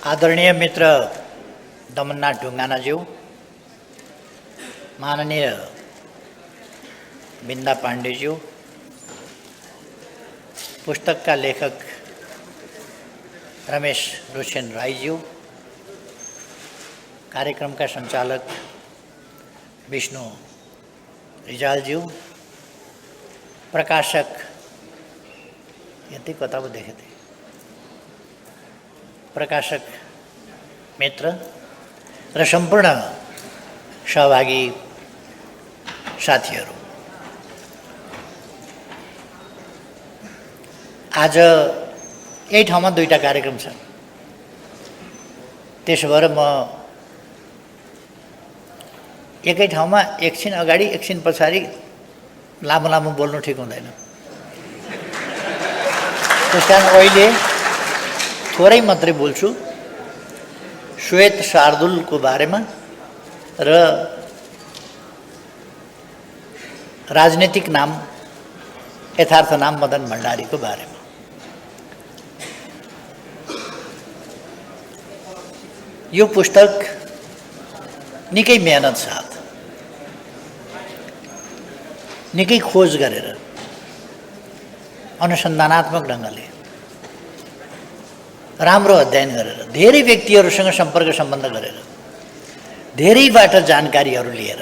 आदरणीय मित्र दमननाथ ढुङ्गानाज्यू, माननीय बिन्दा पाण्डेज्यू, पुस्तक का लेखक रमेश रुचेन राईज्यू, कार्यक्रम का संचालक विष्णु रिजालज्यू, प्रकाशक यति कता पो देखे थे प्रकाशक मित्र र सम्पूर्ण सहभागी साथीहरू, आज यही ठाउँमा दुईटा कार्यक्रम छन्। त्यसो भएर म एकै ठाउँमा एकछिन अगाडि एकछिन पछाडि लामो लामो बोल्नु ठिक हुँदैन। त्यसकारण अहिले थोरै मात्रै बोल्छु श्वेत शार्दुलको बारेमा र राजनीतिक नाम यथार्थ नाम मदन भण्डारीको बारेमा। यो पुस्तक निकै मेहनत साथ, निकै खोज गरेर, अनुसन्धानात्मक ढङ्गले, राम्रो अध्ययन गरेर, धेरै व्यक्तिहरूसँग सम्पर्क सम्बन्ध गरेर, धेरैबाट जानकारीहरू लिएर,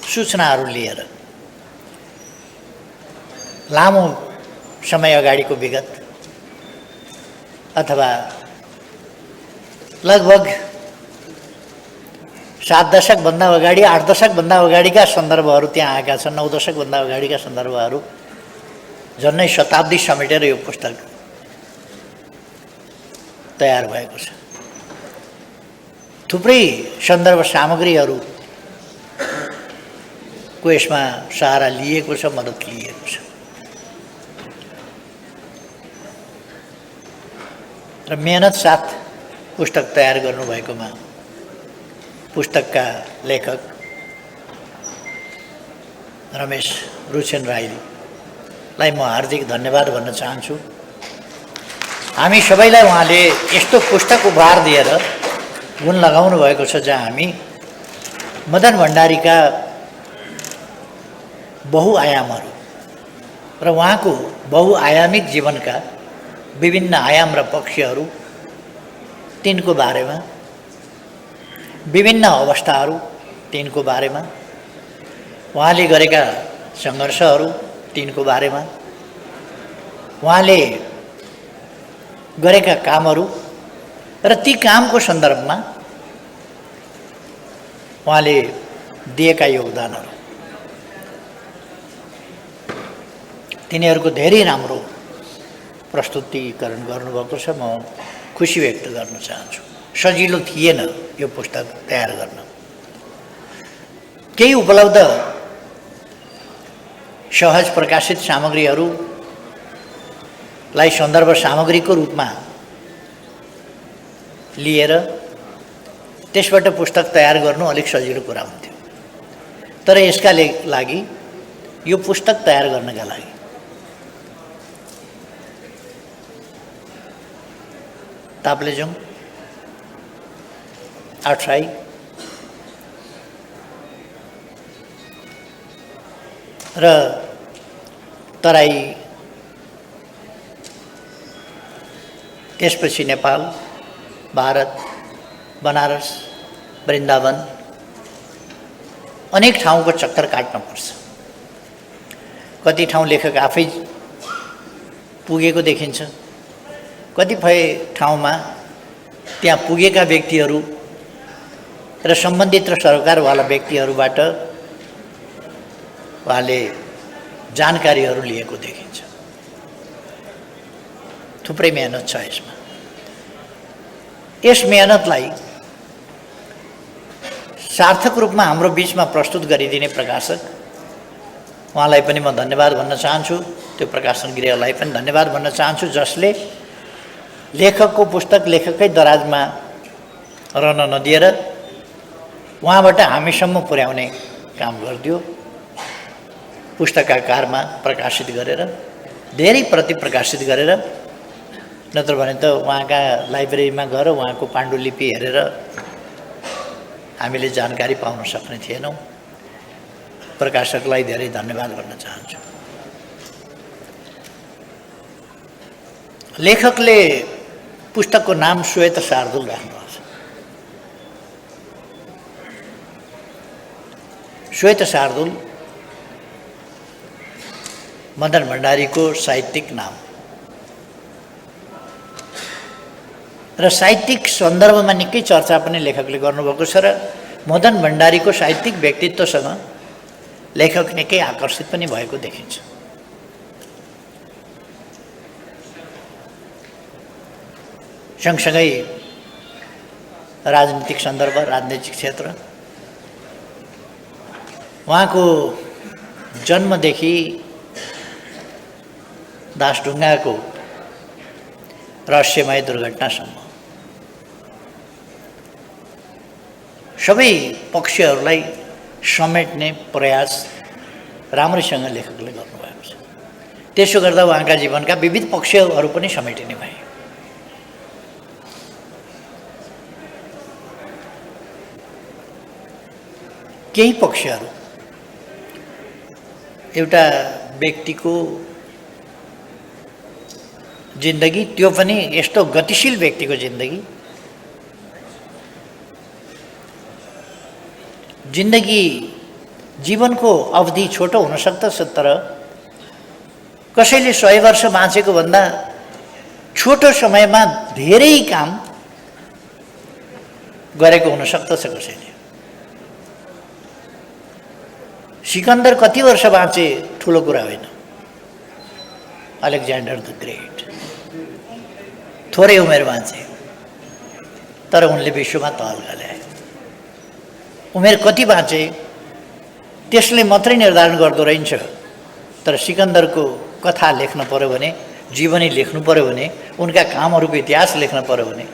सूचनाहरू लिएर, लामो समय अगाडिको विगत अथवा लगभग 7 दशकभन्दा अगाडि, 8 दशकभन्दा अगाडिका सन्दर्भहरू त्यहाँ आएका छन्। 9 दशकभन्दा अगाडिका सन्दर्भहरू, झन्नै शताब्दी समेटेर यो पुस्तक तयार भएको छ। थुप्रै सन्दर्भ सामग्रीहरूको यसमा सहारा लिएको छ, मद्दत लिएको छ। र मेहनत साथ पुस्तक तयार गर्नुभएकोमा पुस्तकका लेखक रमेश रुचेन राईलाई म हार्दिक धन्यवाद भन्न चाहन्छु। हामी सबैलाई उहाँले यस्तो पुस्तक उपहार दिएर गुण लगाउनु भएको छ जहाँ हामी मदन भण्डारीका बहुआयामहरू र उहाँको बहुआयामिक जीवनका विभिन्न आयाम र पक्षहरू, तिनको बारेमा, विभिन्न अवस्थाहरू, तिनको बारेमा, उहाँले गरेका सङ्घर्षहरू, तिनको बारेमा, उहाँले गरेका कामहरू र ती कामको सन्दर्भमा उहाँले दिएका योगदानहरू, तिनीहरूको धेरै राम्रो प्रस्तुतीकरण गर्नुभएको छ। म खुसी व्यक्त गर्न चाहन्छु। सजिलो थिएन यो पुस्तक तयार गर्न। केही उपलब्ध सहज प्रकाशित सामग्रीहरूलाई सन्दर्भ सामग्रीको रूपमा लिएर त्यसबाट पुस्तक तयार गर्नु अलिक सजिलो कुरा हुन्थ्यो। तर यसका लागि, यो पुस्तक तयार गर्नका लागि ताप्लेजुङ, आठराई, र तराई, त्यसपछि नेपाल, भारत, बनारस, वृन्दावन, अनेक ठाउँको चक्कर काट्न पर्छ। कति ठाउँ लेखक आफै पुगेको देखिन्छ, कतिपय ठाउँमा त्यहाँ पुगेका व्यक्तिहरू र सम्बन्धित र सरकारवाला व्यक्तिहरूबाट उहाँले जानकारीहरू लिएको देखिन्छ। थुप्रै मेहनत छ यसमा। यस मेहनतलाई सार्थक रूपमा हाम्रो बीचमा प्रस्तुत गरिदिने प्रकाशक, उहाँलाई पनि म धन्यवाद भन्न चाहन्छु। त्यो प्रकाशन गृहलाई पनि धन्यवाद भन्न चाहन्छु जसले लेखकको पुस्तक लेखकै दराजमा रहन नदिएर उहाँबाट हामीसम्म पुर्याउने काम गरिदियो। पुस्तकाकारमा प्रकाशित गरेर धेरै प्रति प्रकाशित गरेर, नत्र भने त उहाँका लाइब्रेरीमा गएर उहाँको पाण्डुलिपि हेरेर हामीले जानकारी पाउन सक्ने थिएनौँ। प्रकाशकलाई धेरै धन्यवाद भन्न चाहन्छु। लेखकले पुस्तकको नाम श्वेत शार्दूल राख्नुभएको छ। श्वेत शार्दूल मदन भण्डारीको साहित्यिक नाम र साहित्यिक सन्दर्भमा निकै चर्चा पनि लेखकले गर्नुभएको छ र मदन भण्डारीको साहित्यिक व्यक्तित्वसँग लेखक निकै आकर्षित पनि भएको देखिन्छ। सँगसँगै राजनीतिक सन्दर्भ, राजनीतिक क्षेत्र, उहाँको जन्मदेखि दासढुङ्गाको रहस्यमय दुर्घटनासम्म सबै पक्षहरूलाई समेट्ने प्रयास राम्रैसँग लेखकले गर्नुभएको छ। त्यसो गर्दा उहाँका जीवनका विविध पक्षहरू पनि समेटिने भए। केही पक्षहरू एउटा व्यक्तिको जिन्दगी, त्यो पनि यस्तो गतिशील व्यक्तिको जिन्दगी, जीवनको अवधि छोटो हुन सक्दछ, तर कसैले 100 वर्ष बाँचेको भन्दा छोटो समयमा धेरै काम गरेको हुन सक्दछ कसैले। सिकन्दर कति वर्ष बाँचे ठुलो कुरा होइन। अलेक्जेन्डर द ग्रेट थोरै उमेर बाँचे, तर उनले विश्वमा तहल्का ल्याए। उमेर कति बाँचे त्यसले मात्रै निर्धारण गर्दो रहेछ, तर सिकन्दरको कथा लेख्न पर्यो भने, जीवनी लेख्नु पर्यो भने, उनका कामहरूको इतिहास लेख्न पर्यो भने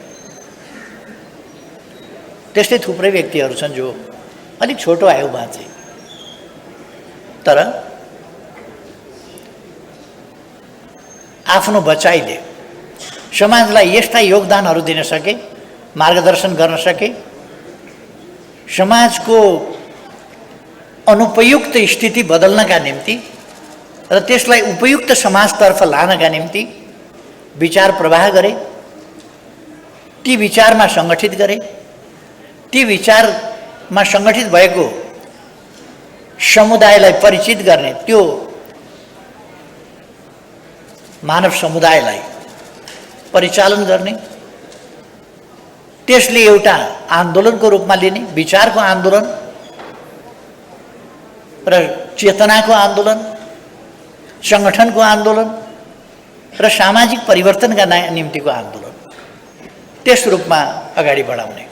त्यस्तै थुप्रै व्यक्तिहरू छन् जो अलिक छोटो आयु बाँचे, तर आफ्नो बचाइले समाजलाई यस्ता योगदानहरू दिन सके, मार्गदर्शन गर्न सके, समाजको अनुपयुक्त स्थिति बदल्नका निम्ति र त्यसलाई उपयुक्त समाजतर्फ लानका निम्ति विचार प्रवाह गरे, ती विचारमा सङ्गठित गरे, ती विचारमा सङ्गठित भएको समुदायलाई परिचित गर्ने, त्यो मानव समुदायलाई परिचालन गर्ने, त्यसले एउटा आन्दोलनको रूपमा लिने, विचारको आन्दोलन र चेतनाको आन्दोलन, सङ्गठनको आन्दोलन र सामाजिक परिवर्तनका निम्तिको आन्दोलन, त्यस रूपमा अगाडि बढाउने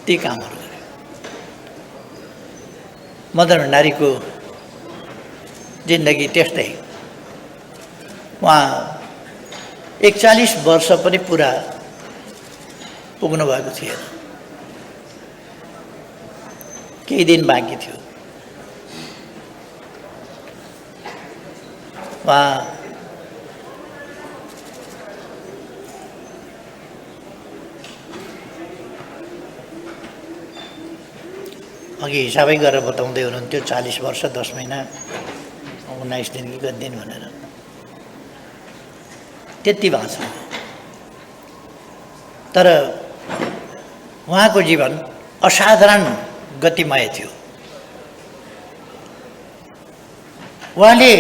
ती कामहरू गरे। मदन भण्डारीको जिन्दगी त्यस्तै। उहाँ 41 वर्ष पनि पुरा पुग्नु भएको थिएन, केही दिन बाँकी थियो। उहाँ अघि हिसाबै गरेर बताउँदै हुनुहुन्थ्यो 40 वर्ष 10 महिना 19 दिन कि कति दिन भनेर, त्यति भएको छ। तर उहाँको जीवन असाधारण गतिमय थियो। उहाँले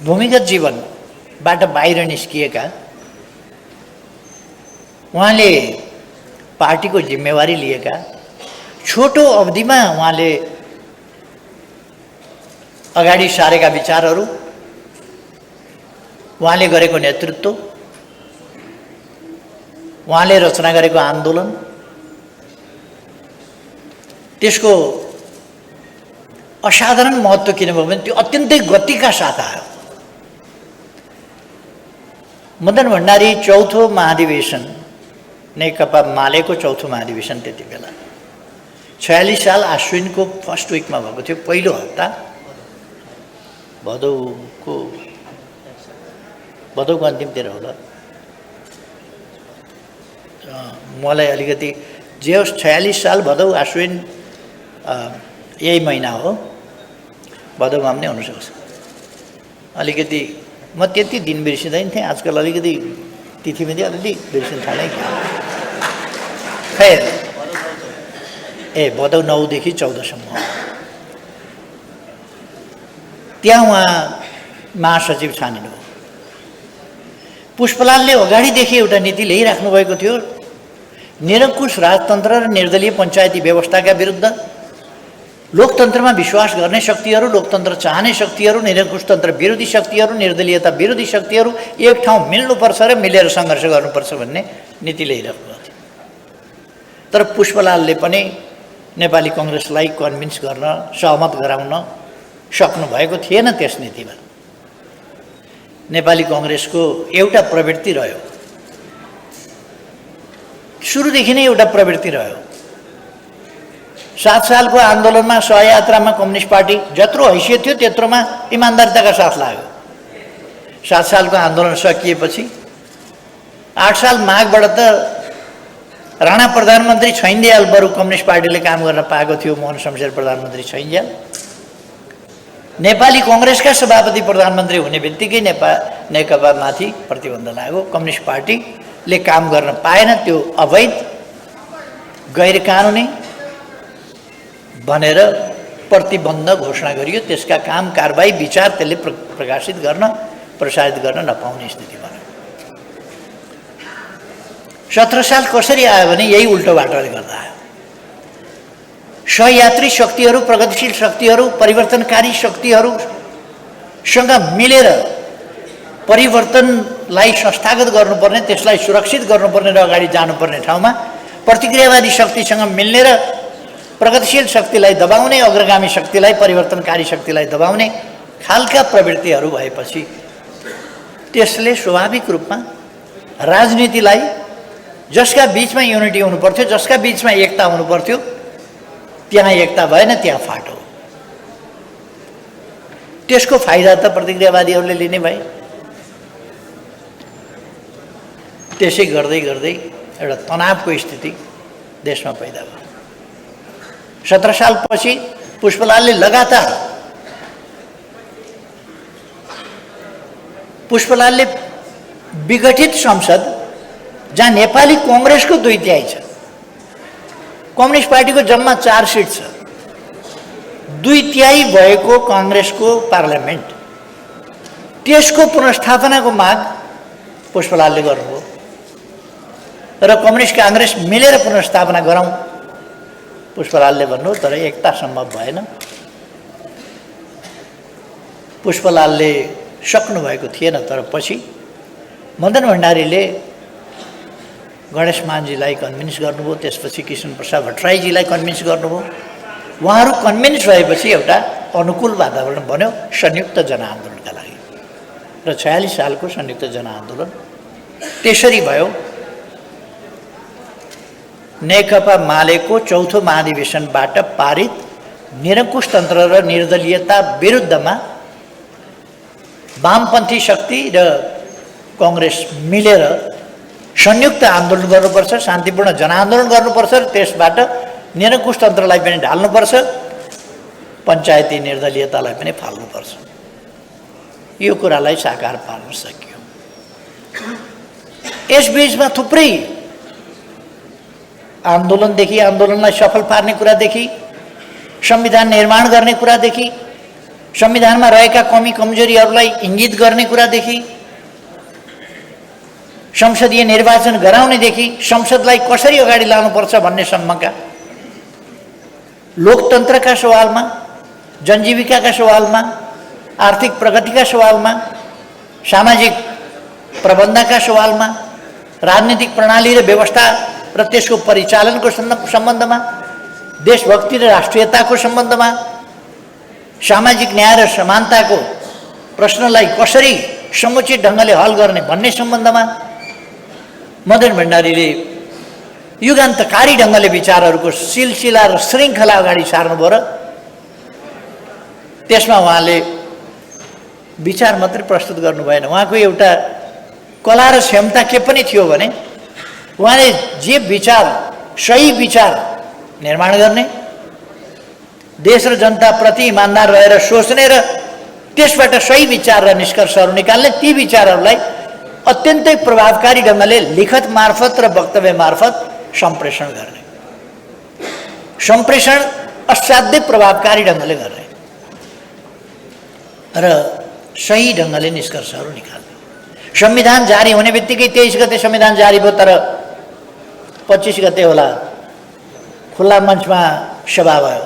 भूमिगत जीवनबाट बाहिर निस्किएका, उहाँले पार्टीको जिम्मेवारी लिएका, छोटो अवधिमा उहाँले अगाडि सारेका विचारहरू, उहाँले गरेको नेतृत्व, उहाँले रचना गरेको आन्दोलन, त्यसको असाधारण महत्त्व किन भयो भने त्यो अत्यन्तै गतिका साथ आयो। मदन भण्डारी चौथो महाधिवेशन, नेकपा मालेको चौथो महाधिवेशन त्यति बेला 46 साल आश्विनको फर्स्ट विकमा भएको थियो, पहिलो हप्ता। भदौको अन्तिमतिर होला। मलाई अलिकति जे होस् 46 साल भदौ आश्विन यही महिना हो, भदौमा पनि हुनसक्छ। अलिकति म त्यति दिन बिर्सिँदैन थिएँ, आजकल अलिकति तिथिमिति अलिअलि बिर्सिन थालेँ। खैर भदौ 9 देखि 14 सम्म त्यहाँ उहाँ महासचिव छानिनुभयो। पुष्पलालले अगाडिदेखि एउटा नीति ल्याइराख्नु भएको थियो, निरङ्कुश राजतन्त्र र निर्दलीय पञ्चायती व्यवस्थाका विरुद्ध लोकतन्त्रमा विश्वास गर्ने शक्तिहरू, लोकतन्त्र चाहने शक्तिहरू, निरङ्कुशतन्त्र विरोधी शक्तिहरू, निर्दलीयता विरोधी शक्तिहरू एक ठाउँ मिल्नुपर्छ र मिलेर सङ्घर्ष गर्नुपर्छ भन्ने नीति ल्याइराख्नु भएको थियो। तर पुष्पलालले पनि नेपाली कङ्ग्रेसलाई कन्भिन्स गर्न, सहमत गराउन सक्नु भएको थिएन। त्यस नीतिमा नेपाली कङ्ग्रेसको एउटा प्रवृत्ति रह्यो, सुरुदेखि नै एउटा प्रवृत्ति रह्यो। 7 सालको आन्दोलनमा, सहयात्रामा कम्युनिस्ट पार्टी जत्रो हैसियत थियो त्यत्रोमा इमान्दारिताका साथ लाग्यो। 7 सालको आन्दोलन सकिएपछि 8 साल माघबाट त राणा प्रधानमन्त्री छैन्जेल बरु कम्युनिस्ट पार्टीले काम गर्न पाएको थियो, मोहन शमशेर प्रधानमन्त्री छैन्जेल। नेपाली कङ्ग्रेसका सभापति प्रधानमन्त्री हुने बित्तिकै नेकपामाथि प्रतिबन्ध लाग्यो। कम्युनिस्ट पार्टीले काम गर्न पाएन, त्यो अवैध गैर कानुनी भनेर प्रतिबन्ध घोषणा गरियो। त्यसका काम कारबाही विचार त्यसले प्रकाशित गर्न, प्रसारित गर्न नपाउने स्थिति बन्यो। 17 साल कसरी आयो भने यही उल्टो बाटोले गर्दा आयो। सहयात्री शक्तिहरू, प्रगतिशील शक्तिहरू, परिवर्तनकारी शक्तिहरूसँग मिलेर परिवर्तनलाई संस्थागत गर्नुपर्ने, त्यसलाई सुरक्षित गर्नुपर्ने र अगाडि जानुपर्ने ठाउँमा प्रतिक्रियावादी शक्तिसँग मिल्ने र प्रगतिशील शक्तिलाई दबाउने, अग्रगामी शक्तिलाई, परिवर्तनकारी शक्तिलाई दबाउने खालका प्रवृत्तिहरू भएपछि त्यसले स्वाभाविक रूपमा राजनीतिलाई, जसका बिचमा युनिटी हुनुपर्थ्यो, जसका बिचमा एकता हुनुपर्थ्यो, त्यहाँ एकता भएन, त्यहाँ फाटो। त्यसको फाइदा त प्रतिक्रियावादीहरूले लिने भए। त्यसै गर्दै गर्दै एउटा तनावको स्थिति देशमा पैदा भयो। 17 सालपछि पुष्पलालले लगातार विघटित संसद, जहाँ नेपाली कङ्ग्रेसको 2/3 छ, कम्युनिस्ट पार्टीको जम्मा 4 सिट छ, 2/3 भएको काङ्ग्रेसको पार्लियामेन्ट, त्यसको पुनर्स्थापनाको माग पुष्पलालले गर्नुभयो र कम्युनिस्ट काङ्ग्रेस मिलेर पुनर्स्थापना गरौँ पुष्पलालले भन्नु। तर एकता सम्भव भएन। पुष्पलालले सक्नुभएको थिएन। तर पछि मदन भण्डारीले गणेश मानजीलाई कन्भिन्स गर्नुभयो, त्यसपछि कृष्ण प्रसाद भट्टराईजीलाई कन्भिन्स गर्नुभयो। उहाँहरू कन्भिन्स भएपछि एउटा अनुकूल वातावरण बन्यो संयुक्त जनआन्दोलनका लागि र 46 सालको संयुक्त जनआन्दोलन त्यसरी भयो। नेकपा मालेको चौथो महाधिवेशनबाट पारित निरङ्कुशतन्त्र र निर्दलीयता विरुद्धमा वामपन्थी शक्ति र कङ्ग्रेस मिलेर संयुक्त आन्दोलन गर्नुपर्छ, शान्तिपूर्ण जनआन्दोलन गर्नुपर्छ र त्यसबाट निरङ्कुशतन्त्रलाई पनि ढाल्नुपर्छ, पञ्चायती निर्दलीयतालाई पनि फाल्नुपर्छ। यो कुरालाई साकार पार्न सकियो। यसबीचमा थुप्रै आन्दोलनदेखि, आन्दोलनलाई सफल पार्ने कुरादेखि, संविधान निर्माण गर्ने कुरादेखि, संविधानमा रहेका कमी कमजोरीहरूलाई इङ्गित गर्ने कुरादेखि, संसदीय निर्वाचन गराउनेदेखि, संसदलाई कसरी अगाडि लानुपर्छ भन्ने सम्मका, लोकतन्त्रका सवालमा, जनजीविकाका सवालमा, आर्थिक प्रगतिका सवालमा, सामाजिक प्रबन्धका सवालमा, राजनीतिक प्रणाली र व्यवस्था र त्यसको परिचालनको सम्बन्धमा, देशभक्ति र राष्ट्रियताको सम्बन्धमा, सामाजिक न्याय र समानताको प्रश्नलाई कसरी समुचित ढङ्गले हल गर्ने भन्ने सम्बन्धमा मदन भण्डारीले युगान्तकारी ढङ्गले विचारहरूको सिलसिला र श्रृङ्खला अगाडि सार्नुभयो र त्यसमा उहाँले विचार मात्रै प्रस्तुत गर्नु भएन। उहाँको एउटा कला र क्षमता के पनि थियो भने उहाँले जे विचार, सही विचार निर्माण गर्ने, देश र जनताप्रति इमान्दार रहेर सोच्ने र त्यसबाट सही विचार र निष्कर्षहरू निकाल्ने, ती विचारहरूलाई अत्यन्तै प्रभावकारी ढङ्गले लिखत मार्फत र वक्तव्य मार्फत सम्प्रेषण गर्ने, सम्प्रेषण असाध्यै प्रभावकारी ढङ्गले गर्ने र सही ढङ्गले निष्कर्षहरू निकाल्ने। संविधान जारी हुने बित्तिकै 23 गते संविधान जारी भयो, तर 25 गते होला खुल्ला मञ्चमा सभा भयो।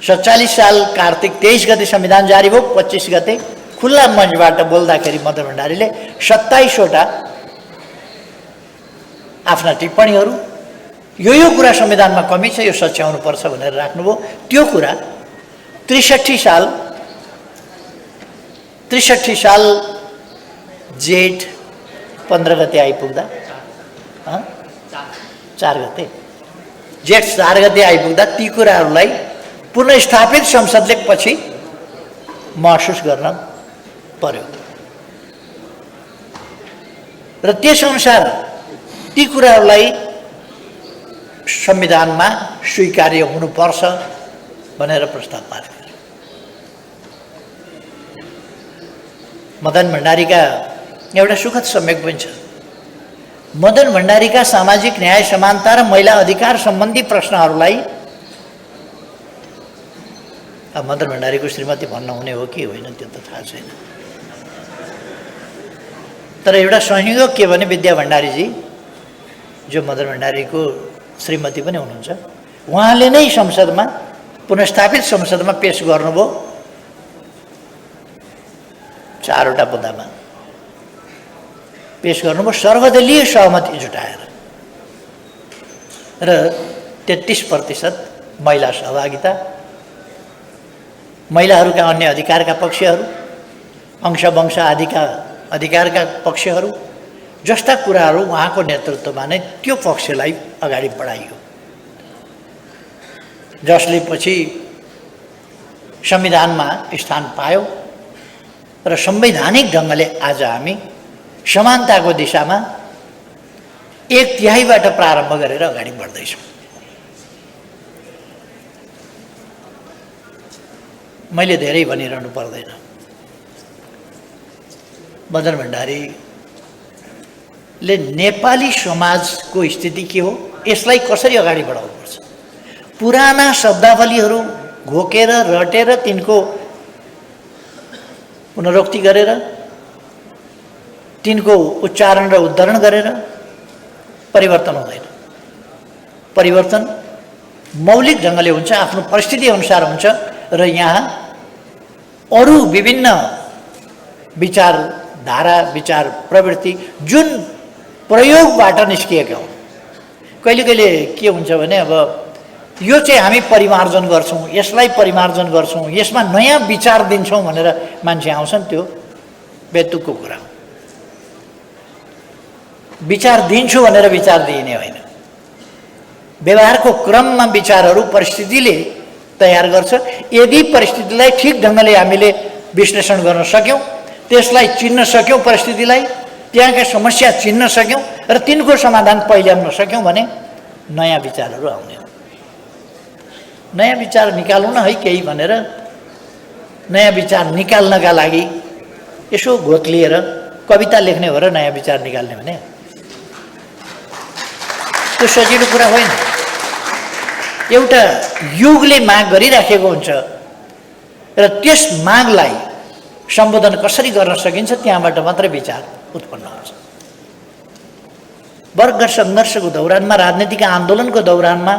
47 साल कार्तिक 23 गते संविधान जारी भयो, 25 गते खुल्ला मञ्चबाट बोल्दाखेरि मदन भण्डारीले 27वटा आफ्ना टिप्पणीहरू, यो कुरा संविधानमा कमी छ, यो सच्याउनुपर्छ भनेर राख्नुभयो। त्यो कुरा 63 साल जेठ 15 गते आइपुग्दा, 4 गते जेठ 4 गते आइपुग्दा ती कुराहरूलाई पुनर्स्थापित संसदले पछि महसुस गर्न पर्यो र त्यसअनुसार ती कुराहरूलाई संविधानमा स्वीकार्य हुनुपर्छ भनेर प्रस्ताव पास गर्यो। मदन भण्डारीका एउटा सुखद संयोग पनि छ। मदन भण्डारीका सामाजिक न्याय, समानता र महिला अधिकार सम्बन्धी प्रश्नहरूलाई अब मदन भण्डारीको श्रीमती भन्न हुने हो कि होइन त्यो त थाहा छैन, तर एउटा संयोग के भने विद्या भण्डारीजी जो मदन भण्डारीको श्रीमती पनि हुनुहुन्छ, उहाँले नै संसदमा पुनर्स्थापित संसदमा पेश गर्नुभयो 4वटा मुद्दामा पेश गर्नुभयो सर्वदलीय सहमति जुटाएर र 33% महिला सहभागिता, महिलाहरूका अन्य अधिकारका पक्षहरू, अंशवंश आदिका अधिकारका पक्षहरू जस्ता कुराहरू उहाँको नेतृत्वमा नै त्यो पक्षलाई अगाडि बढाइयो, जसले पछि संविधानमा स्थान पायो र संवैधानिक ढङ्गले आज हामी समानताको दिशामा 1/3 प्रारम्भ गरेर अगाडि बढ्दैछौँ। मैले धेरै भनिरहनु पर्दैन। मदन भण्डारीले नेपाली समाजको स्थिति के हो, यसलाई कसरी अगाडि बढाउनुपर्छ, पुराना शब्दावलीहरू घोकेर रटेर तिनको पुनरोक्ति गरेर, तिनको उच्चारण र उद्धरण गरेर परिवर्तन हुँदैन। परिवर्तन मौलिक ढङ्गले हुन्छ, आफ्नो परिस्थिति अनुसार हुन्छ र यहाँ अरू विभिन्न विचारधारा, विचार प्रवृत्ति जुन प्रयोगबाट निस्किएका हुन्। कहिले कहिले के हुन्छ भने अब यो चाहिँ हामी परिमार्जन गर्छौँ, यसलाई परिमार्जन गर्छौँ, यसमा नयाँ विचार दिन्छौँ भनेर मान्छे आउँछन्, त्यो बेतुकको कुरा हो। विचार दिन्छु भनेर विचार दिइने होइन। व्यवहारको क्रममा विचारहरू परिस्थितिले तयार गर्छ। यदि परिस्थितिलाई ठिक ढङ्गले हामीले विश्लेषण गर्न सक्यौँ, त्यसलाई चिन्न सक्यौँ, परिस्थितिलाई त्यहाँका समस्या चिन्न सक्यौँ र तिनको समाधान पहिल्याउन सक्यौँ भने नयाँ विचारहरू आउने हो। नयाँ विचार निकालौँ न है केही भनेर नयाँ विचार निकाल्नका लागि यसो घोत्लिएर कविता लेख्ने हो र नयाँ विचार निकाल्ने भने त्यो सजिलो कुरा होइन। एउटा युगले माग गरिराखेको हुन्छ र त्यस मागलाई सम्बोधन कसरी गर्न सकिन्छ त्यहाँबाट मात्रै विचार उत्पन्न हुन्छ। वर्ग सङ्घर्षको दौरानमा, राजनीतिक आन्दोलनको दौरानमा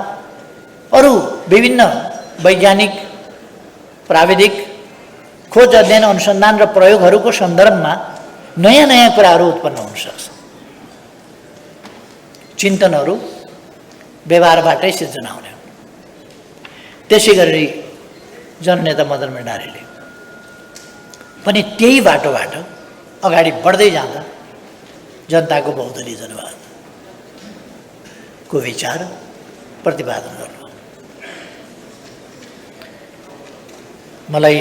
अरू विभिन्न वैज्ञानिक, प्राविधिक खोज, अध्ययन, अनुसन्धान र प्रयोगहरूको सन्दर्भमा नयाँ नयाँ कुराहरू उत्पन्न हुन सक्छ। चिन्तनहरू व्यवहारबाटै सिर्जना हुने। त्यसै गरी जननेता मदन भण्डारीले पनि त्यही बाटोबाट अगाडि बढ्दै जाँदा जनताको बहुदलीय जनवादको विचार प्रतिपादन गर्नु। मलाई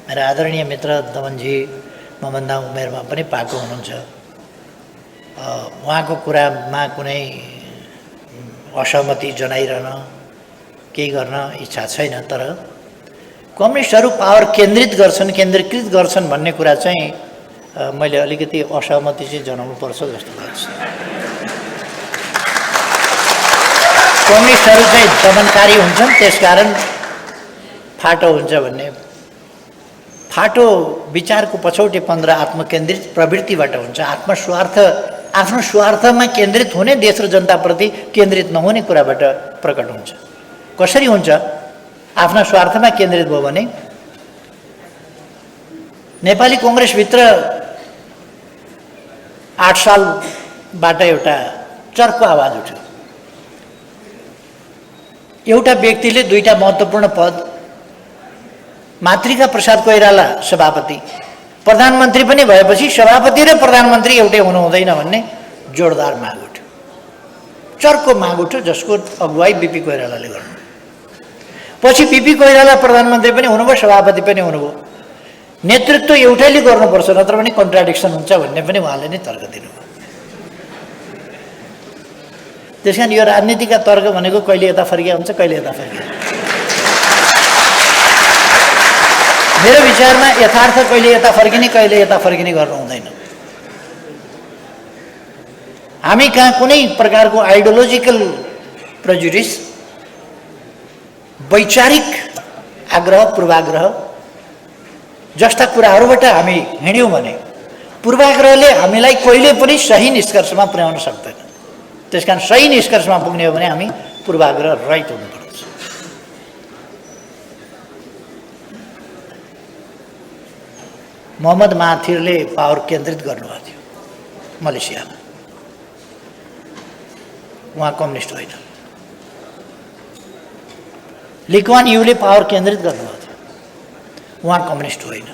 मेरा आदरणीय मित्र दमनजी मभन्दा उमेरमा पनि पाएको हुनुहुन्छ। उहाँको कुरामा कुनै असहमति जनाइरहन केही गर्न इच्छा छैन, तर कम्युनिस्टहरू पावर केन्द्रित गर्छन्, केन्द्रीकृत गर्छन् भन्ने कुरा चाहिँ मैले अलिकति असहमति चाहिँ जनाउनु पर्छ जस्तो लाग्छ। कम्युनिस्टहरू चाहिँ दमनकारी हुन्छन्, त्यसकारण फाटो हुन्छ भन्ने फाटो विचारको पछौटेपन र आत्मकेन्द्रित प्रवृत्तिबाट हुन्छ। आफ्नो स्वार्थमा केन्द्रित हुने, देश र जनताप्रति केन्द्रित नहुने कुराबाट प्रकट हुन्छ। कसरी हुन्छ? आफ्ना स्वार्थमा केन्द्रित भयो भने नेपाली कङ्ग्रेसभित्र 8 सालबाट एउटा चर्को आवाज उठ्यो। एउटा व्यक्तिले 2टा महत्त्वपूर्ण पद, मातृका प्रसाद कोइराला सभापति, प्रधानमन्त्री पनि भएपछि सभापति र प्रधानमन्त्री एउटै हुनु हुँदैन भन्ने जोरदार माग उठ्यो, चर्को माग उठ्यो, जसको अगुवाई बिपी कोइरालाले गर्नु। पछि बिपी कोइराला प्रधानमन्त्री पनि हुनुभयो, सभापति पनि हुनुभयो। नेतृत्व एउटैले गर्नुपर्छ, नत्र पनि कन्ट्राडिक्सन हुन्छ भन्ने पनि उहाँले नै तर्क दिनुभयो। त्यसकारण यो राजनीतिका तर्क भनेको कहिले यता फर्किया हुन्छ, कहिले यता फर्किया। मेरो विचारमा यथार्थ कहिले यता फर्किने, कहिले यता फर्किने गर्नु हुँदैन। हामी कहाँ कुनै प्रकारको आइडियोलोजिकल प्रेजुडिस, वैचारिक आग्रह, पूर्वाग्रह जस्ता कुराहरूबाट हामी हिँड्यौँ भने पूर्वाग्रहले हामीलाई कहिले पनि सही निष्कर्षमा पुर्याउन सक्दैन। त्यसकारण सही निष्कर्षमा पुग्ने हो भने हामी पूर्वाग्रह रहित हुनुपर्छ। मोहम्मद महाथिरले पावर केन्द्रित गर्नुभएको थियो मलेसियामा। उहाँ कम्युनिस्ट होइन। ली कुआन यूले पावर केन्द्रित गर्नुभएको थियो, उहाँ कम्युनिस्ट होइन।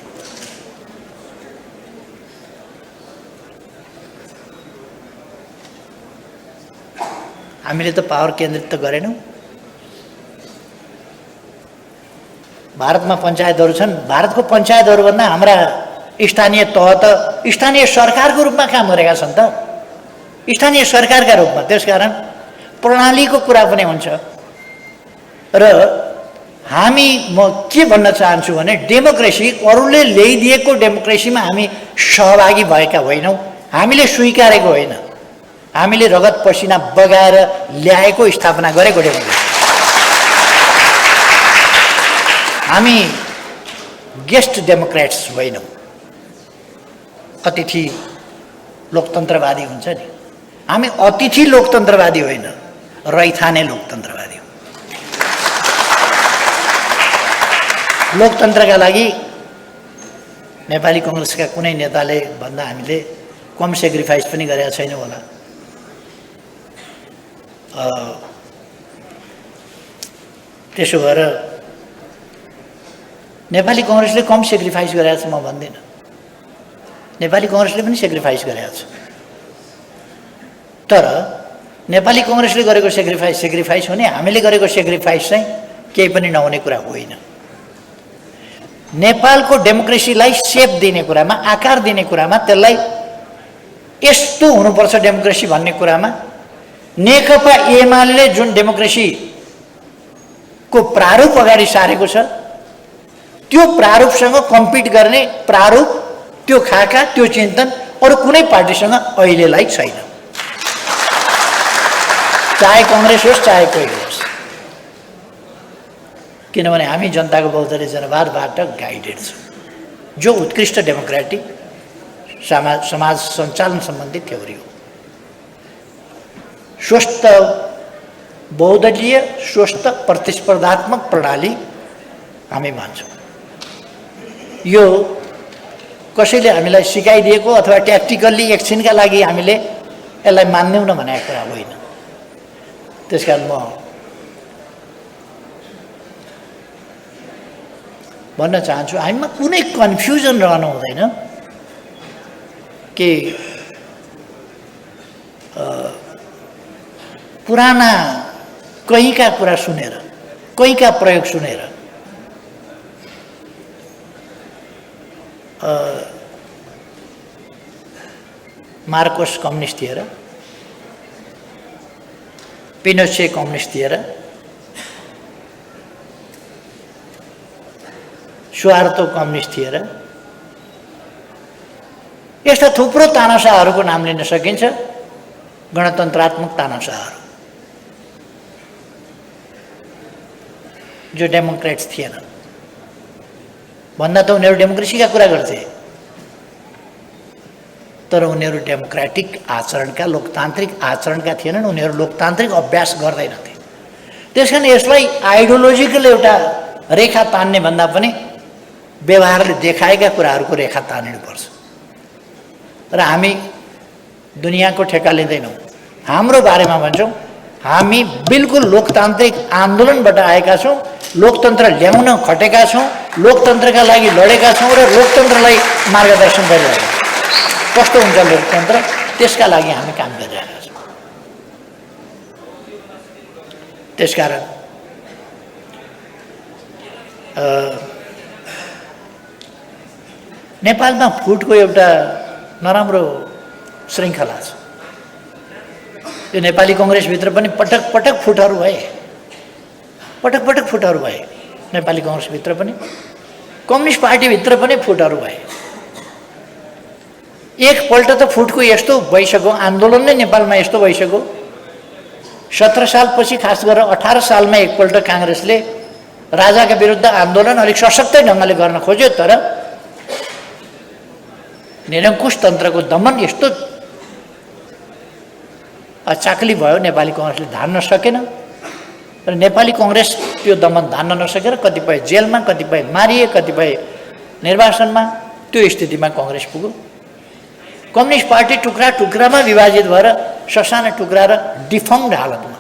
हामीले त पावर केन्द्रित त गरेनौँ। भारतमा पञ्चायतहरू छन्। भारतको पञ्चायतहरूभन्दा हाम्रा स्थानीय तह त स्थानीय सरकारको रूपमा काम गरेका छन् त, स्थानीय सरकारका रूपमा। त्यसकारण प्रणालीको कुरा पनि हुन्छ। र म के भन्न चाहन्छु भने डेमोक्रेसी अरूले ल्याइदिएको डेमोक्रेसीमा हामी सहभागी भएका होइनौँ, हामीले स्वीकारेको होइन, हामीले रगत पसिना बगाएर ल्याएको, स्थापना गरेको डेमोक्रेसी। हामी गेस्ट डेमोक्रेट्स होइनौँ, अतिथि लोकतन्त्रवादी हुन्छ नि, हामी अतिथि लोकतन्त्रवादी होइन, रैथाने लोकतन्त्रवादी हो। लोकतन्त्रका लागि नेपाली कङ्ग्रेसका कुनै नेताले भन्दा हामीले कम सेक्रिफाइस पनि गरेका छैनौँ होला। त्यसो भएर नेपाली कङ्ग्रेसले कम सेक्रिफाइस गरेको छ म भन्दिनँ। नेपाली कङ्ग्रेसले पनि सेक्रिफाइस गरेको छ, तर नेपाली कङ्ग्रेसले गरेको सेक्रिफाइस हुने, हामीले गरेको सेक्रिफाइस चाहिँ केही पनि नहुने कुरा होइन। नेपालको डेमोक्रेसीलाई सेप दिने कुरामा, आकार दिने कुरामा, त्यसलाई यस्तो हुनुपर्छ डेमोक्रेसी भन्ने कुरामा नेकपा एमाले जुन डेमोक्रेसीको प्रारूप अगाडि सारेको छ, त्यो प्रारूपसँग कम्पिट गर्ने प्रारूप, त्यो खाका, त्यो चिन्तन अरू कुनै पार्टीसँग अहिलेलाई छैन, चाहे कङ्ग्रेस होस् चाहे कोही होस्। किनभने हामी जनताको बहुदलीय जनवादबाट गाइडेड छौँ, जो उत्कृष्ट डेमोक्रेटिक समाज सञ्चालन सम्बन्धी थ्योरी हो। स्वस्थ बहुदलीय, स्वस्थ प्रतिस्पर्धात्मक प्रणाली हामी मान्छौँ। यो कसैले हामीलाई सिकाइदिएको अथवा ट्याक्टिकल्ली एकछिनका लागि हामीले यसलाई मान्दैनौँ न भनेको कुरा होइन। त्यसकारण म भन्न चाहन्छु, हामीमा कुनै कन्फ्युजन रहनु हुँदैन कि पुराना कहीँका कुरा सुनेर, कहीँका प्रयोग सुनेर मार्कोस कम्युनिस्ट थिए र, पिनोचे कम्युनिस्ट थिए र, सुहार्तो कम्युनिस्ट थिए र, यस्ता थुप्रो तानाशाहहरूको नाम लिन सकिन्छ। गणतन्त्रात्मक तानाशाहहरू जो डेमोक्रेट्स थिएनन्, भन्दा त उनीहरू डेमोक्रेसीका कुरा गर्थे, तर उनीहरू डेमोक्रेटिक आचरणका, लोकतान्त्रिक आचरणका थिएनन्। उनीहरू लोकतान्त्रिक अभ्यास गर्दैनथे। त्यसकारण यसलाई आइडियोलोजिकल एउटा रेखा तान्ने भन्दा पनि व्यवहारले देखाएका कुराहरूको रेखा तान्नुपर्छ। र हामी दुनियाँको ठेक्का लिँदैनौँ। हाम्रो बारेमा भन्छौँ, हामी बिल्कुल लोकतान्त्रिक आन्दोलनबाट आएका छौँ, लोकतन्त्र ल्याउन खटेका छौँ, लोकतन्त्रका लागि लडेका छौँ र लोकतन्त्रलाई मार्गदर्शन गरिरहेका छौँ। कस्तो हुन्छ लोकतन्त्र, त्यसका लागि हामी काम गरिरहेका छौँ। त्यसकारण नेपालमा फुटको एउटा नराम्रो श्रृङ्खला छ। यो नेपाली कङ्ग्रेसभित्र पनि पटक पटक फुटहरू भए, पटक पटक फुटहरू भए। नेपाली कङ्ग्रेसभित्र पनि, कम्युनिस्ट पार्टीभित्र पनि फुटहरू भए। एकपल्ट त फुटको यस्तो भइसक्यो, आन्दोलन नै नेपालमा यस्तो भइसक्यो। 17 सालपछि, खास गरेर 18 सालमा एकपल्ट काङ्ग्रेसले राजाका विरुद्ध आन्दोलन अलिक सशक्तै ढङ्गले गर्न खोज्यो, तर निरङ्कुश तन्त्रको दमन यस्तो चाकली भयो, नेपाली कङ्ग्रेसले धान्न सकेन। र नेपाली कङ्ग्रेस त्यो दमन धान्न नसकेर कतिपय जेलमा, कतिपय मारिए, कतिपय निर्वासनमा। त्यो स्थितिमा कङ्ग्रेस पुग्यो। कम्युनिस्ट पार्टी टुक्रा टुक्रामा विभाजित भएर ससाना टुक्रा र डिफङ्ड हालतमा,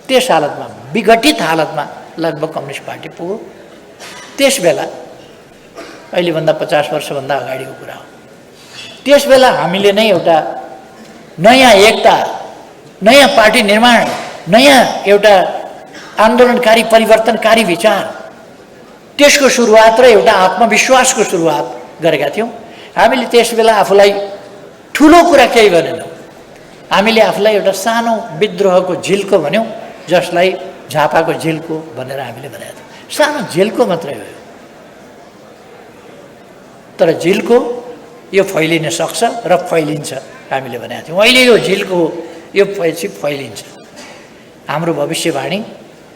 त्यस हालतमा, विघटित हालतमा लगभग कम्युनिस्ट पार्टी पुग्यो। त्यस बेला, अहिलेभन्दा 50 वर्षभन्दा अगाडिको कुरा हो, त्यस बेला हामीले नै एउटा नयाँ एकता, नयाँ पार्टी निर्माण, नयाँ एउटा आन्दोलनकारी, परिवर्तनकारी विचार, त्यसको सुरुवात र एउटा आत्मविश्वासको सुरुवात गरेका थियौँ। हामीले त्यस बेला आफूलाई ठुलो कुरा केही भनेनौँ। हामीले आफूलाई एउटा सानो विद्रोहको झिल्को भन्यौँ, जसलाई झापाको झिल्को भनेर हामीले भनेका थियौँ। सानो झिल्को मात्रै हो, तर झिल्को यो फैलिन सक्छ र फैलिन्छ हामीले भनेका थियौँ। अहिले यो झिल्को यो पछि फैलिन्छ। हाम्रो भविष्यवाणी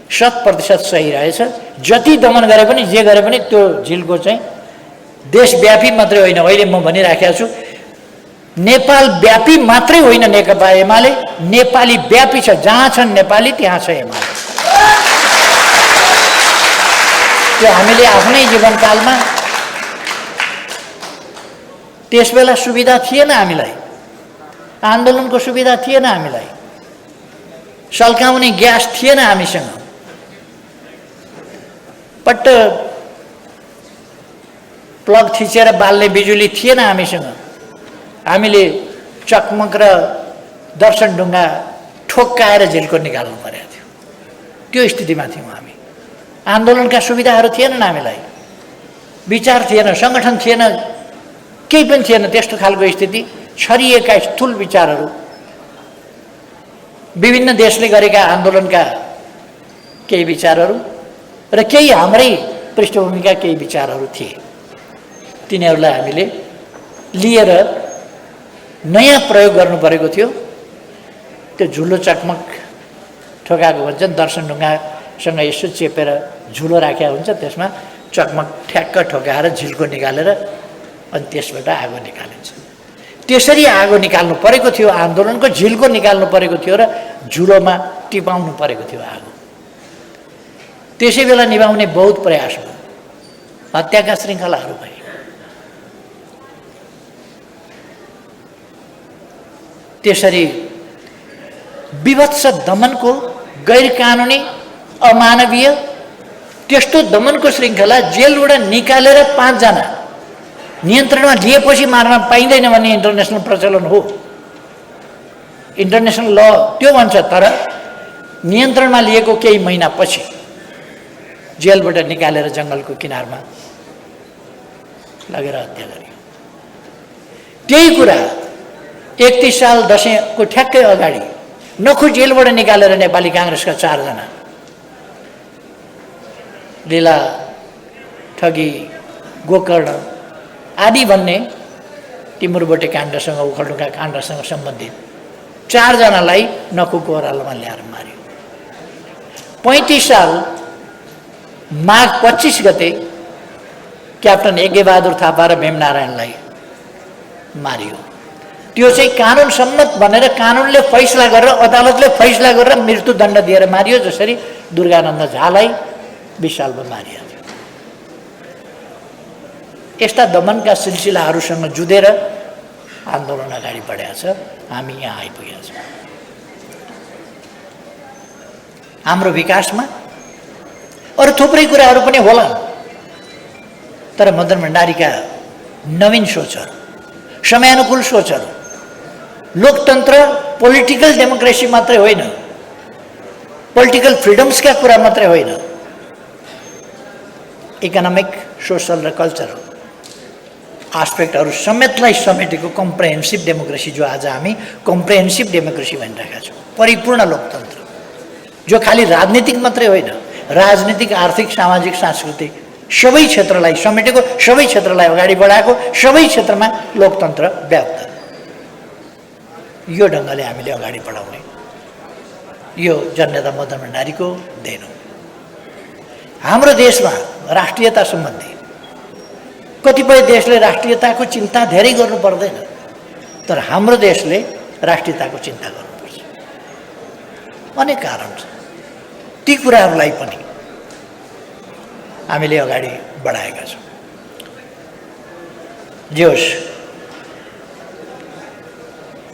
100% सही रहेछ। जति दमन गरे पनि, जे गरे पनि त्यो झिल्को चाहिँ देशव्यापी मात्रै होइन। अहिले म भनिराखेको छु, नेपाल व्यापी मात्रै होइन नेकपा एमाले, नेपाली व्यापी छ। जहाँ छन् नेपाली त्यहाँ छ एमाले। त्यो हामीले आफ्नै जीवनकालमा, त्यस बेला सुविधा थिएन हामीलाई, आन्दोलनको सुविधा थिएन हामीलाई, सल्काउने ग्यास थिएन हामीसँग, पट्ट प्लग थिचेर बाल्ने बिजुली थिएन हामीसँग। हामीले चकमक र दर्शन ढुङ्गा ठोक्काएर झिल्को निकाल्नु परेको थियो। त्यो स्थितिमा थियौँ हामी। आन्दोलनका सुविधाहरू थिएनन् हामीलाई, विचार थिएन, सङ्गठन थिएन, केही पनि थिएन। त्यस्तो खालको स्थिति, छरिएका स्थूल विचारहरू, विभिन्न देशले गरेका आन्दोलनका केही विचारहरू र केही हाम्रै पृष्ठभूमिका केही विचारहरू थिए। तिनीहरूलाई हामीले लिएर नयाँ प्रयोग गर्नु परेको थियो। त्यो झुलो चकमक ठोकाएको भन्छन्, दर्शन ढुङ्गासँग यसो चेपेर झुलो राखेको हुन्छ, त्यसमा चकमक ठ्याक्क ठोकाएर झिल्को निकालेर अनि त्यसबाट आगो निकालिन्छ। त्यसरी आगो निकाल्नु परेको थियो, आन्दोलनको झिल्को निकाल्नु परेको थियो र झुलोमा टिपाउनु परेको थियो आगो। त्यसै बेला निभाउने बहुत प्रयास भयो, हत्याका श्रृङ्खलाहरू भए। त्यसरी विभत्स दमनको, गैर कानुनी, अमानवीय त्यस्तो दमनको श्रृङ्खला जेलबाट निकालेर 5 जना नियन्त्रणमा लिएपछि मार्न पाइँदैन भन्ने इन्टरनेसनल प्रचलन हो। इन्टरनेसनल ल त्यो भन्छ। तर नियन्त्रणमा लिएको केही महिनापछि जेलबाट निकालेर जङ्गलको किनारमा लगेर हत्या गरियो। त्यही कुरा 31 साल दशैंको ठ्याक्कै अगाडि नखु जेलबाट निकालेर नेपाली काङ्ग्रेसका 4 जना लीला, ठगी, गोकर्ण आदि भन्ने टिमुरबोटे काण्डसँग ओखलढुङ्गा काण्डसँग सम्बन्धित 4 जनालाई नखुको ओह्रालोमा ल्याएर मार्यो। 35 साल माघ 25 गते क्याप्टन यज्ञबहादुर थापा र भीमनारायणलाई मारियो। त्यो चाहिँ कानुन सम्मत भनेर कानुनले फैसला गरेर अदालतले फैसला गरेर मृत्युदण्ड दिएर मारियो। जसरी दुर्गानन्द झालाई 20 सालमा मारियो। यस्ता दमनका सिलसिलाहरूसँग जुधेर आन्दोलन अगाडि बढेको छ। हामी यहाँ आइपुगेका छौँ। हाम्रो विकासमा अरू थुप्रै कुराहरू पनि होला, तर मदन भण्डारीका नवीन सोचहरू, समयानुकूल सोचहरू, लोकतन्त्र पोलिटिकल डेमोक्रेसी मात्रै होइन, पोलिटिकल फ्रिडम्सका कुरा मात्रै होइन, इकोनोमिक, सोसल र कल्चरल आस्पेक्टहरू समेतलाई समेटेको कम्प्रेहेन्सिभ डेमोक्रेसी जो आज हामी कम्प्रेहेन्सिभ डेमोक्रेसी भनिरहेका छौँ। परिपूर्ण लोकतन्त्र जो खालि राजनीतिक मात्रै होइन, राजनीतिक, आर्थिक, सामाजिक, सांस्कृतिक सबै क्षेत्रलाई समेटेको, सबै क्षेत्रलाई अगाडि बढाएको, सबै क्षेत्रमा लोकतन्त्र व्याप्त। यो ढङ्गले हामीले अगाडि बढाउने यो जननेता मदन भण्डारीको देन हो। हाम्रो देशमा राष्ट्रियता सम्बन्धी कतिपय देशले राष्ट्रियताको चिन्ता धेरै गर्नु पर्दैन, तर हाम्रो देशले राष्ट्रियताको चिन्ता गर्नुपर्छ। अनेक कारण छ, ती कुराहरूलाई पनि हामीले अगाडि बढाएका छौँ। जे होस्,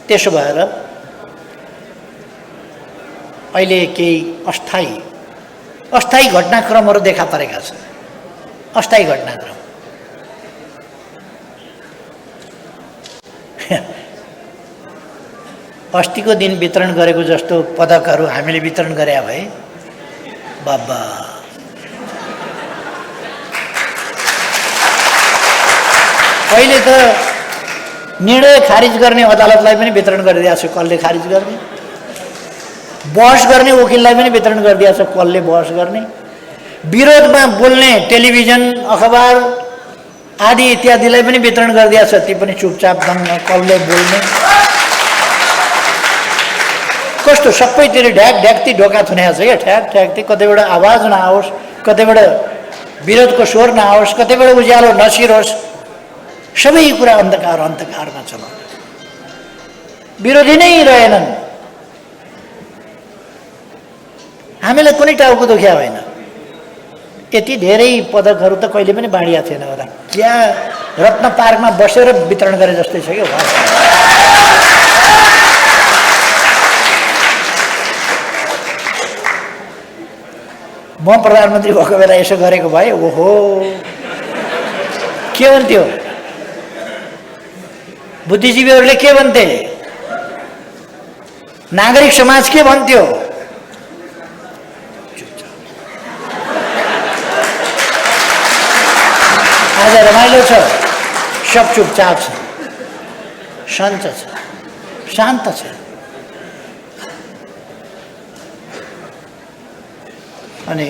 त्यसो भएर अहिले केही अस्थायी घटनाक्रमहरू देखा परेका छन्। अस्थायी घटनाक्रम अस्तिको दिन वितरण गरेको जस्तो पदकहरू हामीले वितरण गरे भए बाबा, अहिले त निर्णय खारिज गर्ने अदालतलाई पनि वितरण गरिदिएको छ। कसले खारिज गर्ने? बहस गर्ने वकिललाई पनि वितरण गरिदिएको छ। कसले बहस गर्ने? विरोधमा बोल्ने टेलिभिजन, अखबार आदि इत्यादिलाई पनि वितरण गरिदिएको छ। ती पनि चुपचाप दङ्ग, कसले बोल्ने? कस्तो सबैतिर ढ्याक ढ्याक्ती ढोका थुनेको छ क्या। ठ्याक ठ्याक्ती, कतैबाट आवाज नआओस्, कतैबाट विरोधको स्वर नआओस्, कतैबाट उज्यालो नछिरोस्, सबै कुरा अन्धकारमा चलाउने। विरोधी नै रहेनन्। हामीलाई कुनै टाउको दुख्या होइन। यति धेरै पदकहरू त कहिले पनि बाँडिया थिएन होला। क्या रत्न पार्कमा बसेर वितरण गरे जस्तै छ क्या। म प्रधानमन्त्री भएको बेला यसो गरेको भए ओहो के भन्थ्यो? बुद्धिजीवीहरूले के भन्थे? नागरिक समाज के भन्थ्यो? आज रमाइलो छ, सब चुपचाप छ, शान्त छ। अनि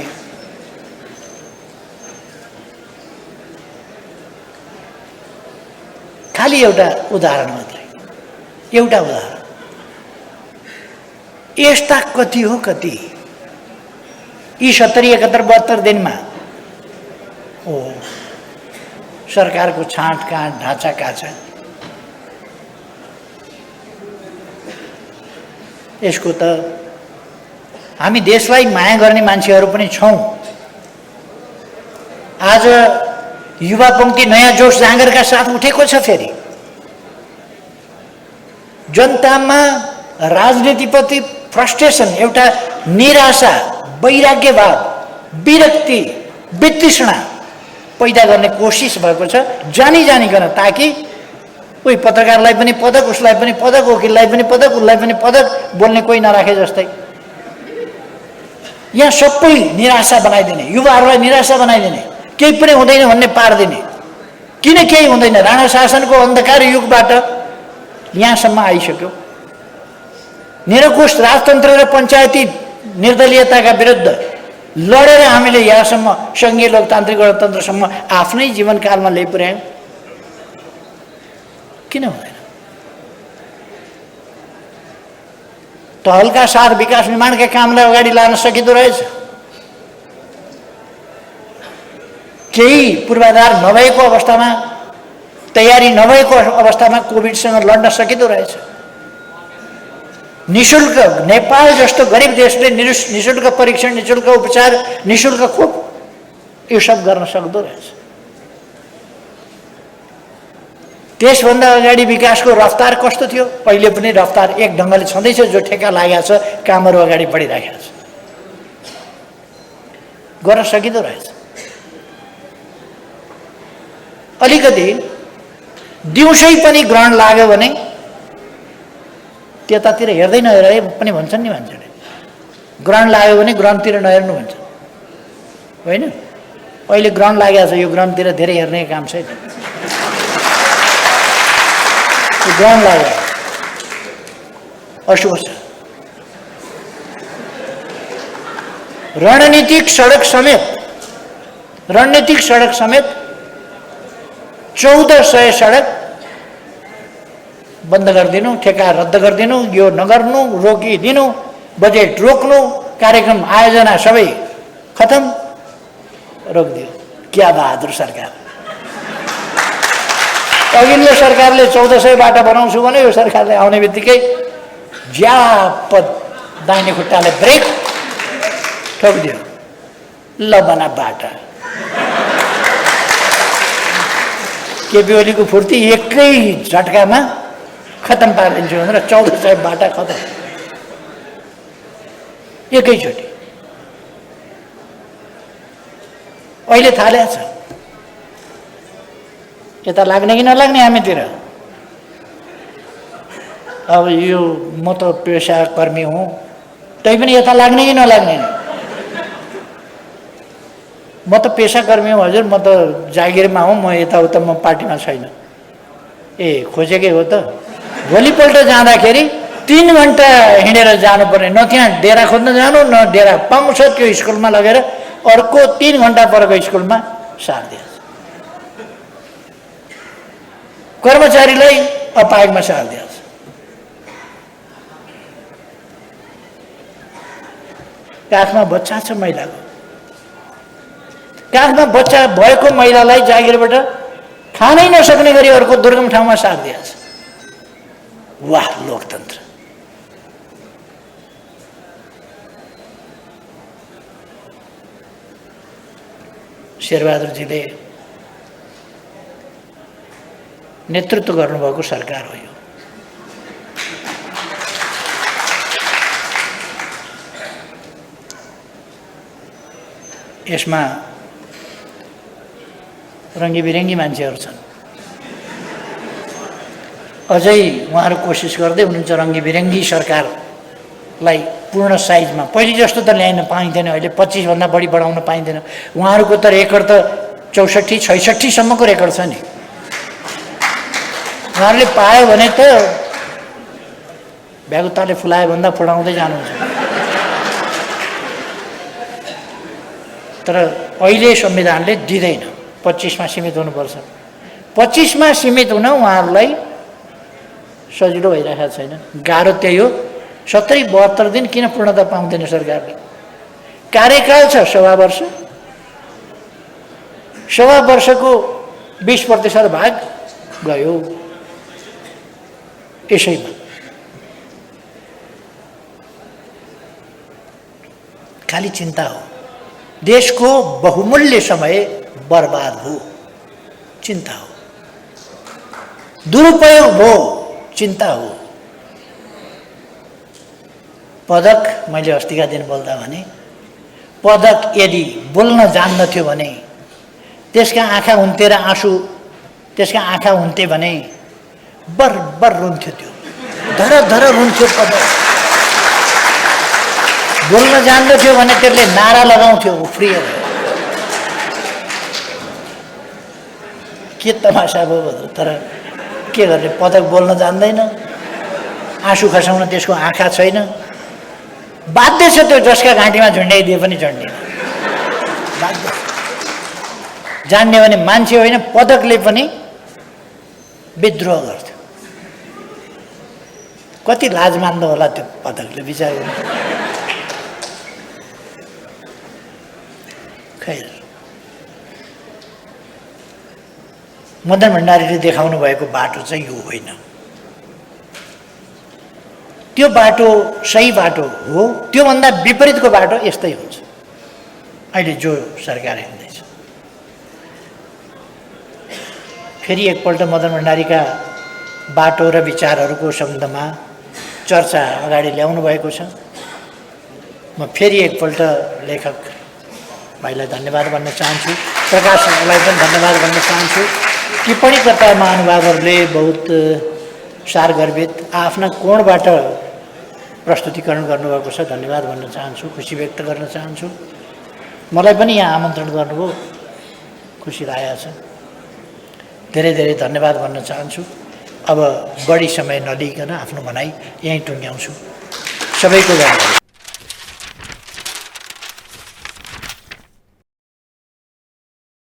खालि एउटा उदाहरण मात्रै, एउटा उदाहरण। यस्ता कति हो कति यी 70, 71, 72 दिनमा सरकारको छाँटकाँट, ढाँचा काँचा, यसको त हामी देशलाई माया गर्ने मान्छेहरू पनि छौँ। आज युवा पङ्क्ति नयाँ जोस जाँगरका साथ उठेको छ। फेरि जनतामा राजनीतिप्रति फ्रस्ट्रेसन, एउटा निराशा, वैराग्यभाव, विरक्ति, वितृष्णा पैदा गर्ने कोसिस भएको छ जानी जानिकन, ताकि कोही पत्रकारलाई पनि पदक, उसलाई पनि पदक, वकिललाई पनि पदक, उसलाई पनि पदक, बोल्ने कोही नराखे जस्तै। यहाँ सबै निराशा बनाइदिने, युवाहरूलाई निराशा बनाइदिने, केही पनि हुँदैन भन्ने पारिदिने, किन केही हुँदैन? राणा शासनको अन्धकार युगबाट यहाँसम्म आइसक्यो। निरङ्कुश राजतन्त्र र पञ्चायती निर्दलीयताका विरुद्ध लडेर हामीले यहाँसम्म सङ्घीय लोकतान्त्रिक गणतन्त्रसम्म आफ्नै जीवनकालमा ल्याइपुर्यायौँ। किन हुँदैन? टहलका साथ विकास निर्माणका कामलाई अगाडि लान सकिँदो रहेछ। केही पूर्वाधार नभएको अवस्थामा, तयारी नभएको अवस्थामा कोभिडसँग लड्न सकिँदो रहेछ। निशुल्क, नेपाल जस्तो गरिब देशले निशुल्क परीक्षण, निशुल्क उपचार, निशुल्क खोप यो सब गर्न सक्दो रहेछ। त्यसभन्दा अगाडि विकासको रफ्तार कस्तो थियो? पहिले पनि रफ्तार एक ढङ्गले छँदैछ। जो ठेक्का लागेको छ, कामहरू अगाडि बढिरहेको छ, गर्न सकिँदो रहेछ। अलिकति दिउँसै पनि ग्रहण लाग्यो भने त्यतातिर हेर्दै नहेरे पनि भन्छन् नि मान्छेले। ग्रहण लाग्यो भने ग्रहणतिर नहेर्नु भन्छ, होइन? अहिले ग्रहण लागेको छ, यो ग्रहणतिर धेरै हेर्ने काम छैन। ग्रहण लाग्यो, अशुभ छ। रणनीतिक सडक समेत 1400 सडक बन्द गरिदिनु, ठेका रद्द गरिदिनु, यो नगर्नु, रोकिदिनु, बजेट रोक्नु, कार्यक्रम आयोजना सबै खतम, रोकिदियो। क्या बहादुर सरकार! अघिल्लो सरकारले 1400 बाटा बनाउँछु भने यो सरकारले आउने बित्तिकै ज्याप दाहिने खुट्टाले ब्रेक ठोकिदियो, ल बना बाटा। केपी ओलीको फुर्ती एकै झट्कामा खत्म पारिदिन्छु भनेर 1400 बाटा खत्म एकैचोटि। अहिले थालेको छ। यता लाग्ने कि नलाग्ने हामीतिर? अब यो म त पेसाकर्मी हुँ, तैपनि यता लाग्ने कि नलाग्ने? म त पेसाकर्मी हुँ हजुर, म त जागिरमा हुँ, म यताउता, म पार्टीमा छैन। ए खोजेकै हो त? भोलिपल्ट जाँदाखेरि 3 घन्टा हिँडेर जानुपर्ने, न त्यहाँ डेरा खोज्न जानु, न डेरा पाउँछ त्यो स्कुलमा लगेर अर्को 3 घन्टा परको स्कुलमा सारिदिन्छ। कर्मचारीलाई अपायमा सारिदिन्छ। काखमा बच्चा छ महिलाको, काखमा बच्चा भएको महिलालाई जागिरबाट खानै नसक्ने गरी अर्को दुर्गम ठाउँमा सारिदिन्छ। वाह लोकतन्त्र! शेरबहादुरजीले नेतृत्व गर्नुभएको सरकार हो यो। यसमा रङ्गीबिरङ्गी मान्छेहरू छन्। अझै उहाँहरू कोसिस गर्दै हुनुहुन्छ रङ्गीबिरङ्गी सरकारलाई पूर्ण साइजमा। पहिले जस्तो त ल्याइन पाइँदैन, अहिले 25 भन्दा बढी बढाउन पाइँदैन। उहाँहरूको त रेकर्ड त 64-66 सम्मको रेकर्ड छ नि। उहाँहरूले पायो भने त भ्यागुताले फुलायो भन्दा फुलाउँदै जानुहुन्छ। तर अहिले संविधानले दिँदैन, 25मा सीमित हुनुपर्छ। 25मा सीमित हुन उहाँहरूलाई सजिलो भइरहेको छैन। गाह्रो त्यही हो। 70-72 दिन किन पूर्णता पाउँदैन सरकारले? कार्यकाल छ 1.25 वर्ष। 1.25 वर्षको 20% भाग गयो यसैमा। खाली चिन्ता हो, देशको बहुमूल्य समय बर्बाद हो, चिन्ता हो। दुरुपयोग हो, चिन्ता हो। पदक, मैले अस्तिका दिन बोल्दा भने, पदक यदि बोल्न जान्दथ्यो भने त्यसका आँखा हुन्थे र आँसु त्यसका आँखा हुन्थे भने बरबर रुन्थ्यो, त्यो धर धर रुन्थ्यो। पदक बोल्न जान्दथ्यो भने त्यसले नारा लगाउँथ्यो उफ्रिएर। के तमासा भयो भनेर। तर के गर्ने, पदक बोल्न जान्दैन, आँसु खसाउन त्यसको आँखा छैन, बाध्य छ त्यो जसका घाँटीमा झुन्ड्याइदिए पनि झुन्डिन, बाध्य। जान्ने भने मान्छे होइन पदकले पनि विद्रोह गर्थ्यो। कति लाज मान्दो होला त्यो पदकले विचार गर्नु। खैर, मदन भण्डारीले देखाउनु भएको बाटो चाहिँ यो होइन। त्यो बाटो सही बाटो हो, त्योभन्दा विपरीतको बाटो यस्तै हुन्छ अहिले जो सरकार हिँड्दैछ। फेरि एकपल्ट मदन भण्डारीका बाटो र विचारहरूको सम्बन्धमा चर्चा अगाडि ल्याउनु भएको छ। म फेरि एकपल्ट लेखक भाइलाई धन्यवाद भन्न चाहन्छु, प्रकाशलाई पनि धन्यवाद भन्न चाहन्छु। टिप्पणीकर्ता महानुभावहरूले बहुत सारगर्भित आफ्ना कोणबाट प्रस्तुतिकरण गर्नुभएको छ, धन्यवाद भन्न चाहन्छु, खुसी व्यक्त गर्न चाहन्छु। मलाई पनि यहाँ आमन्त्रण गर्नुभयो, खुसी लागेको छ, धेरै धेरै धन्यवाद भन्न चाहन्छु। अब बढी समय नलिकन आफ्नो भनाइ यहीँ टुङ्ग्याउँछु। सबैको धन्यवाद।